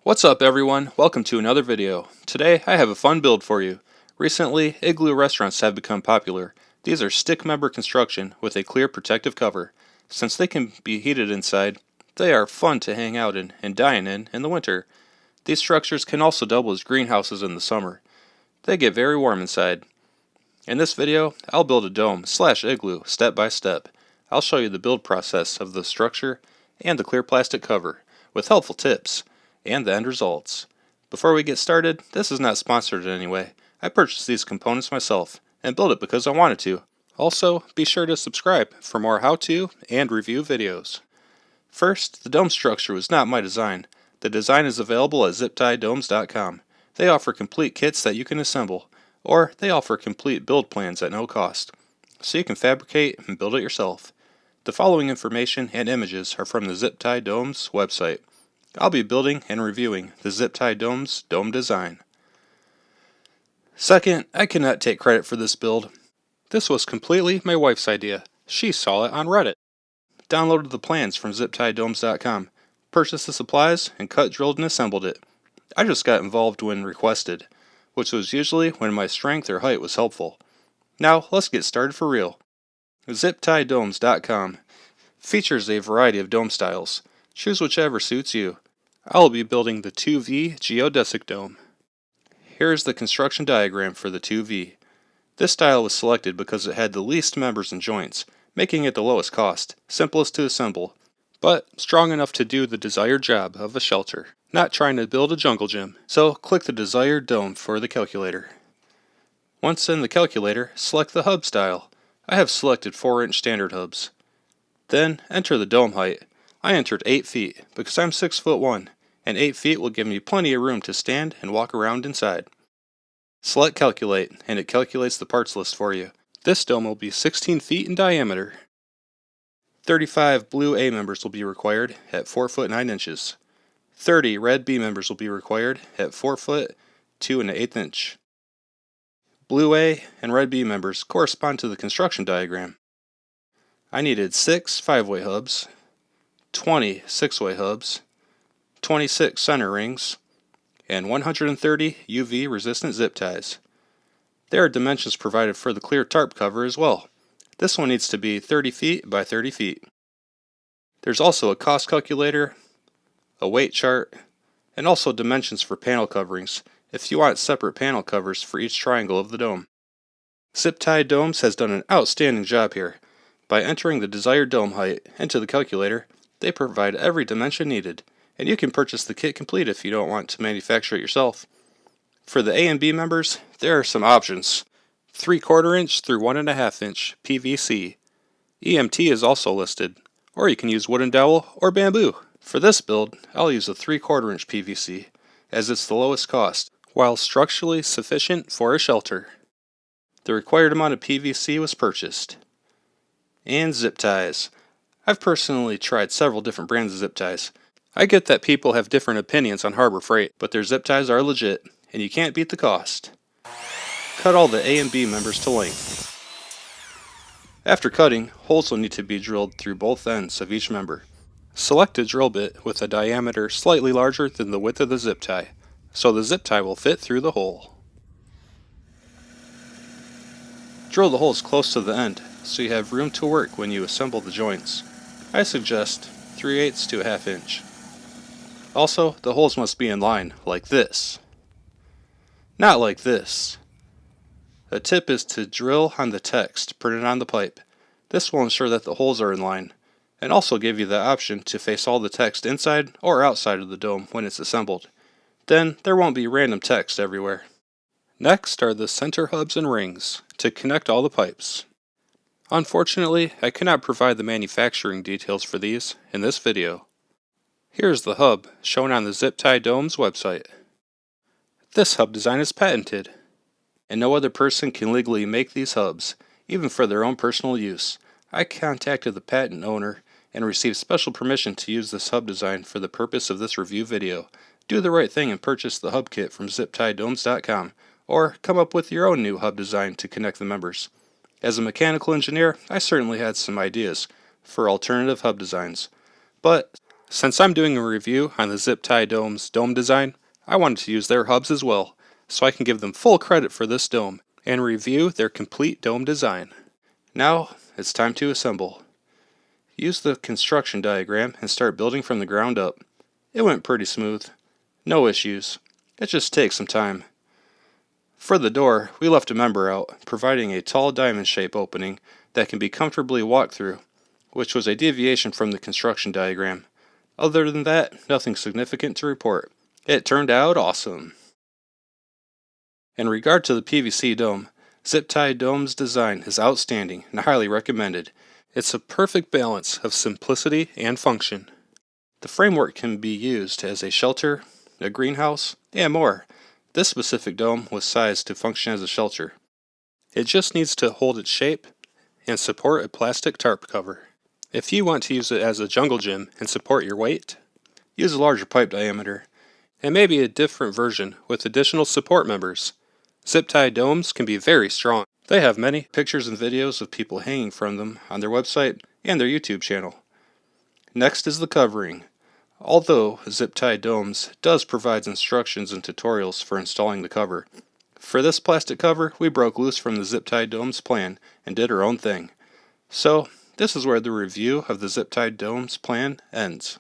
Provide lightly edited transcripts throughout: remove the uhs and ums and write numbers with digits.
What's up everyone, welcome to another video. Today I have a fun build for you. Recently, Igloo restaurants have become popular. These are stick member construction with a clear protective cover. Since they can be heated inside, they are fun to hang out in and dine in the winter. These structures can also double as greenhouses in the summer. They get very warm inside. In this video, I'll build a dome/igloo step by step. I'll show you the build process of the structure and the clear plastic cover with helpful tips and the end results. Before we get started, this is not sponsored in any way. I purchased these components myself and built it because I wanted to. Also, be sure to subscribe for more how-to and review videos. First, the dome structure was not my design. The design is available at ziptiedomes.com. They offer complete kits that you can assemble, or they offer complete build plans at no cost, so you can fabricate and build it yourself. The following information and images are from the Zip Tie Domes website. I'll be building and reviewing the Zip Tie Domes dome design. Second, I cannot take credit for this build. This was completely my wife's idea. She saw it on Reddit. Downloaded the plans from ziptiedomes.com, purchased the supplies, and cut, drilled, and assembled it. I just got involved when requested, which was usually when my strength or height was helpful. Now, let's get started for real. ziptiedomes.com features a variety of dome styles. Choose whichever suits you. I will be building the 2V Geodesic dome. Here is the construction diagram for the 2V. This style was selected because it had the least members and joints, making it the lowest cost, simplest to assemble, but strong enough to do the desired job of a shelter. Not trying to build a jungle gym, so click the desired dome for the calculator. Once in the calculator, select the hub style. I have selected 4-inch standard hubs. Then enter the dome height. I entered 8 feet because I'm 6'1", and 8 feet will give me plenty of room to stand and walk around inside. Select Calculate, and it calculates the parts list for you. This dome will be 16 feet in diameter. 35 blue A members will be required at 4 foot 9 inches. 30 red B members will be required at 4 foot 2 1/8 inch. Blue A and red B members correspond to the construction diagram. I needed 6 5-way hubs, 20 6-way hubs, 26 center rings, and 130 UV resistant zip ties. There are dimensions provided for the clear tarp cover as well. This one needs to be 30 feet by 30 feet. There's also a cost calculator, a weight chart, and also dimensions for panel coverings if you want separate panel covers for each triangle of the dome. Zip Tie Domes has done an outstanding job here. By entering the desired dome height into the calculator, they provide every dimension needed, and you can purchase the kit complete if you don't want to manufacture it yourself. For the A and B members, there are some options. 3/4 inch through 1.5 inch PVC. EMT is also listed, or you can use wooden dowel or bamboo. For this build, I'll use a 3/4 inch PVC, as it's the lowest cost, while structurally sufficient for a shelter. The required amount of PVC was purchased. And zip ties. I've personally tried several different brands of zip ties. I get that people have different opinions on Harbor Freight, but their zip ties are legit, and you can't beat the cost. Cut all the A and B members to length. After cutting, holes will need to be drilled through both ends of each member. Select a drill bit with a diameter slightly larger than the width of the zip tie, so the zip tie will fit through the hole. Drill the holes close to the end, so you have room to work when you assemble the joints. I suggest 3/8 to 1/2 inch. Also, the holes must be in line, like this. Not like this. A tip is to drill on the text printed on the pipe. This will ensure that the holes are in line, and also give you the option to face all the text inside or outside of the dome when it's assembled. Then there won't be random text everywhere. Next are the center hubs and rings to connect all the pipes. Unfortunately, I cannot provide the manufacturing details for these in this video. Here's the hub shown on the Zip Tie Domes website. This hub design is patented, and no other person can legally make these hubs, even for their own personal use. I contacted the patent owner and received special permission to use this hub design for the purpose of this review video. Do the right thing and purchase the hub kit from ziptiedomes.com, or come up with your own new hub design to connect the members. As a mechanical engineer, I certainly had some ideas for alternative hub designs, but Since I'm doing a review on the Zip Tie Dome's dome design, I wanted to use their hubs as well, so I can give them full credit for this dome and review their complete dome design. Now, it's time to assemble. Use the construction diagram and start building from the ground up. It went pretty smooth. No issues. It just takes some time. For the door, we left a member out, providing a tall diamond shape opening that can be comfortably walked through, which was a deviation from the construction diagram. Other than that, nothing significant to report. It turned out awesome. In regard to the PVC dome, Zip Tie Dome's design is outstanding and highly recommended. It's a perfect balance of simplicity and function. The framework can be used as a shelter, a greenhouse, and more. This specific dome was sized to function as a shelter. It just needs to hold its shape and support a plastic tarp cover. If you want to use it as a jungle gym and support your weight, use a larger pipe diameter, and maybe a different version with additional support members. Zip tie domes can be very strong. They have many pictures and videos of people hanging from them on their website and their YouTube channel. Next is the covering. Although Zip Tie Domes does provide instructions and tutorials for installing the cover, for this plastic cover we broke loose from the Zip Tie Domes plan and did our own thing. So this is where the review of the Zip Tie Domes plan ends.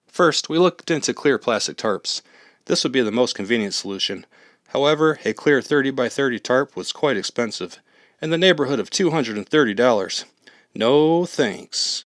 First, we looked into clear plastic tarps. This would be the most convenient solution. However, a clear 30 by 30 tarp was quite expensive, in the neighborhood of $230. No thanks.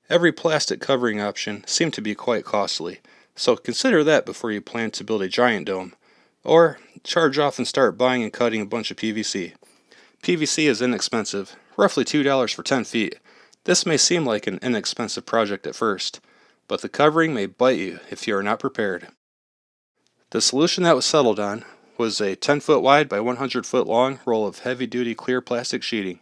Every plastic covering option seemed to be quite costly, so consider that before you plan to build a giant dome, or charge off and start buying and cutting a bunch of PVC. PVC is inexpensive, roughly $2 for 10 feet. This may seem like an inexpensive project at first, but the covering may bite you if you are not prepared. The solution that was settled on was a 10-foot wide by 100-foot long roll of heavy-duty clear plastic sheeting.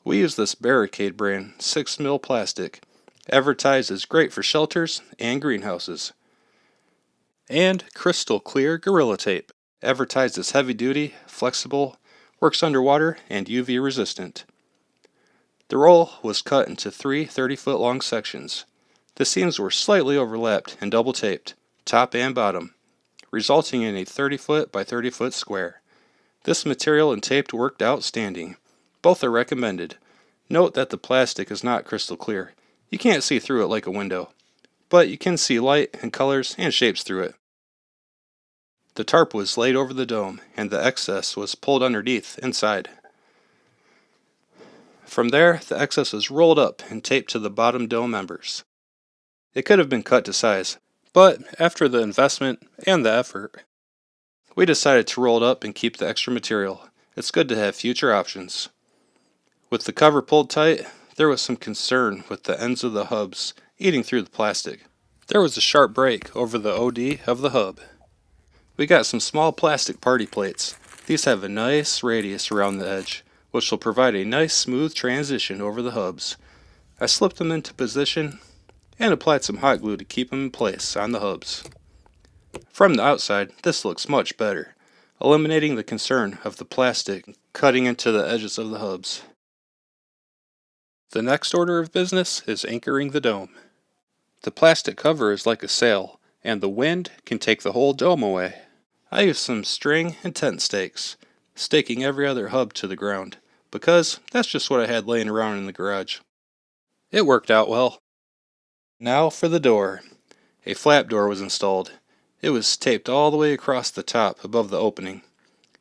We use this Barricade brand 6mm plastic, advertised as great for shelters and greenhouses. And crystal clear Gorilla Tape, advertised as heavy-duty, flexible, works underwater, and UV resistant. The roll was cut into 3 30-foot long sections. The seams were slightly overlapped and double taped, top and bottom, resulting in a 30-foot by 30-foot square. This material and tape worked outstanding. Both are recommended. Note that the plastic is not crystal clear. You can't see through it like a window, but you can see light and colors and shapes through it. The tarp was laid over the dome, and the excess was pulled underneath inside. From there, the excess was rolled up and taped to the bottom dome members. It could have been cut to size, but after the investment and the effort, we decided to roll it up and keep the extra material. It's good to have future options. With the cover pulled tight, there was some concern with the ends of the hubs eating through the plastic. There was a sharp break over the OD of the hub. We got some small plastic party plates. These have a nice radius around the edge, which will provide a nice smooth transition over the hubs. I slipped them into position and applied some hot glue to keep them in place on the hubs. From the outside, this looks much better, eliminating the concern of the plastic cutting into the edges of the hubs. The next order of business is anchoring the dome. The plastic cover is like a sail, and the wind can take the whole dome away. I used some string and tent stakes, staking every other hub to the ground, because that's just what I had laying around in the garage. It worked out well. Now for the door. A flap door was installed. It was taped all the way across the top above the opening,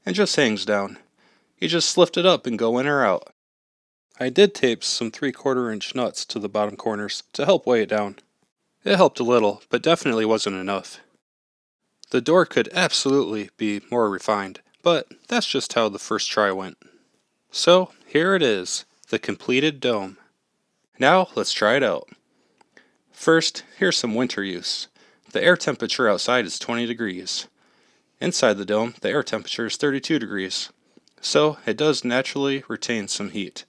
and just hangs down. You just lift it up and go in or out. I did tape some 3/4 inch nuts to the bottom corners to help weigh it down. It helped a little, but definitely wasn't enough. The door could absolutely be more refined, but that's just how the first try went. So here it is, the completed dome. Now let's try it out. First, here's some winter use. The air temperature outside is 20 degrees. Inside the dome, the air temperature is 32 degrees. So it does naturally retain some heat,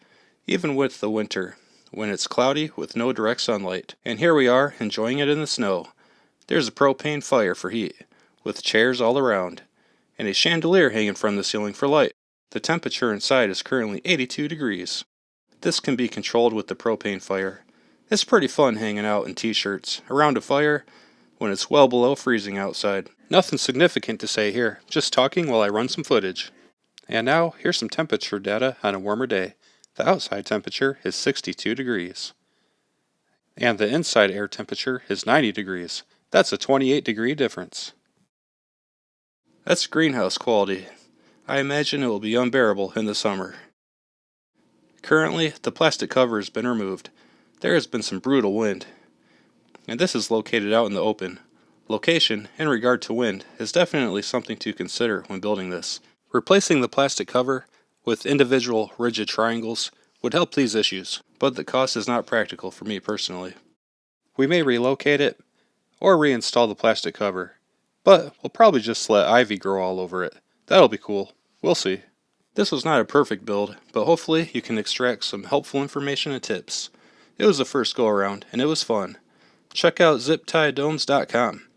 even with the winter, when it's cloudy with no direct sunlight. And here we are, enjoying it in the snow. There's a propane fire for heat, with chairs all around, and a chandelier hanging from the ceiling for light. The temperature inside is currently 82 degrees. This can be controlled with the propane fire. It's pretty fun hanging out in t-shirts around a fire when it's well below freezing outside. Nothing significant to say here, just talking while I run some footage. And now, here's some temperature data on a warmer day. The outside temperature is 62 degrees. And the inside air temperature is 90 degrees. That's a 28-degree difference. That's greenhouse quality. I imagine it will be unbearable in the summer. Currently, the plastic cover has been removed. There has been some brutal wind. And this is located out in the open. Location, in regard to wind, is definitely something to consider when building this. Replacing the plastic cover with individual rigid triangles would help these issues, but the cost is not practical for me personally. We may relocate it, or reinstall the plastic cover, but we'll probably just let ivy grow all over it. That'll be cool. We'll see. This was not a perfect build, but hopefully you can extract some helpful information and tips. It was the first go around, and it was fun. Check out ziptiedomes.com.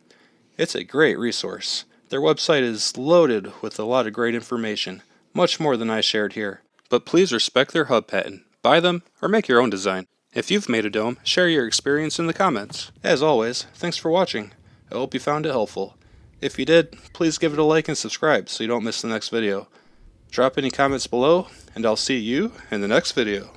It's a great resource. Their website is loaded with a lot of great information, much more than I shared here. But please respect their hub patent. Buy them, or make your own design. If you've made a dome, share your experience in the comments. As always, thanks for watching. I hope you found it helpful. If you did, please give it a like and subscribe so you don't miss the next video. Drop any comments below, and I'll see you in the next video.